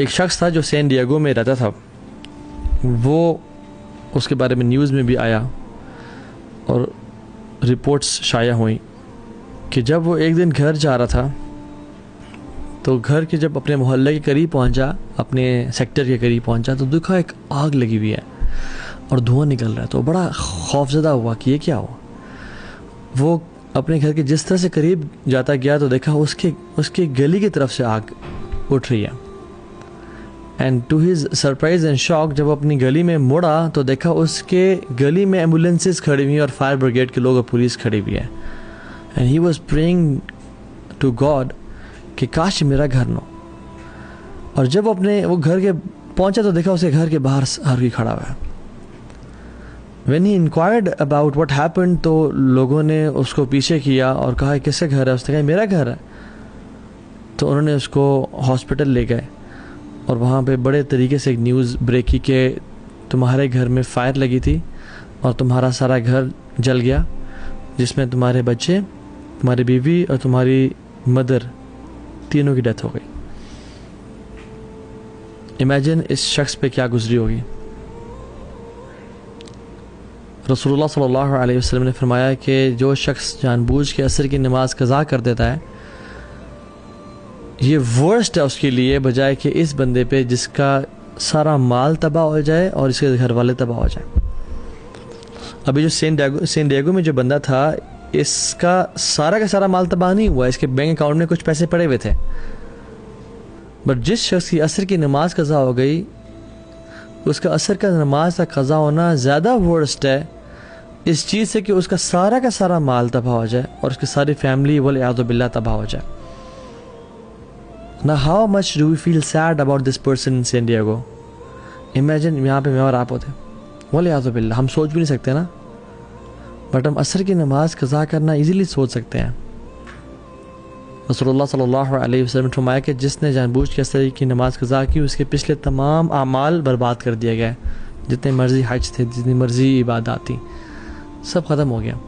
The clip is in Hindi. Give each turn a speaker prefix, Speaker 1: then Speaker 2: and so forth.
Speaker 1: एक शख्स था जो सैन डिएगो में रहता था, वो उसके बारे में न्यूज़ में भी आया और रिपोर्ट्स शाया हुई कि जब वो एक दिन घर जा रहा था तो घर के जब अपने मोहल्ले के करीब पहुंचा, अपने सेक्टर के करीब पहुंचा, तो देखा एक आग लगी हुई है और धुआं निकल रहा है। तो बड़ा खौफजदा हुआ कि ये क्या हुआ। वो अपने घर के जिस तरह से करीब जाता गया तो देखा उसके गली की तरफ से आग उठ रही है। And to his surprise and shock, जब अपनी गली में मुड़ा तो देखा उसके गली में एम्बुलेंसेस खड़ी हुई और फायर ब्रिगेड के लोग और पुलिस खड़ी हुई है। And he was praying to God कि काश मेरा घर न हो। और जब वो घर के पहुंचा तो देखा उसके घर के बाहर हर कोई खड़ा हुआ है। When he inquired about what happened, तो लोगों ने उसको पीछे किया और कहा किसका घर है। उसने कहा मेरा घर है। तो उन्होंने उसको हॉस्पिटल ले गए और वहाँ पे बड़े तरीके से एक न्यूज़ ब्रेक की कि तुम्हारे घर में फायर लगी थी और तुम्हारा सारा घर जल गया, जिसमें तुम्हारे बच्चे, तुम्हारी बीवी और तुम्हारी मदर तीनों की डेथ हो गई। इमेजिन इस शख्स पे क्या गुजरी होगी। रसूलुल्लाह सल्लल्लाहु अलैहि वसल्लम ने फरमाया कि जो शख्स जानबूझ के असर की नमाज कज़ा कर देता है, ये वर्स्ट है उसके लिए, बजाय कि इस बंदे पे जिसका सारा माल तबाह हो जाए और इसके घर वाले तबाह हो जाए। अभी जो सैन डिएगो में जो बंदा था, इसका सारा का सारा माल तबाह नहीं हुआ, इसके बैंक अकाउंट में कुछ पैसे पड़े हुए थे। बट जिस शख्स की असर की नमाज कज़ा हो गई, उसका असर का नमाज का कज़ा होना ज़्यादा वर्स्ट है इस चीज़ से कि उसका सारा का सारा माल तबाह हो जाए और उसकी सारी फैमिली वल-इयाज़ु बिल्लाह तबाह हो जाए। Now how much do we feel sad about this person in San Diego? Imagine यहाँ पे मैं और आप होते, वल-इयाज़ु बिल्लाह, हम सोच भी नहीं सकते ना, बट हम असर की नमाज कज़ा करना इजीली सोच सकते हैं। रसूलुल्लाह सल्लल्लाहु अलैहि वसल्लम ने फरमाया कि जिसने जानबूझ के असर की नमाज कज़ा की, उसके पिछले तमाम अमाल बर्बाद कर दिए गए। जितने मर्जी हज थे, जितनी मर्जी इबादत थी, सब ख़त्म हो गया।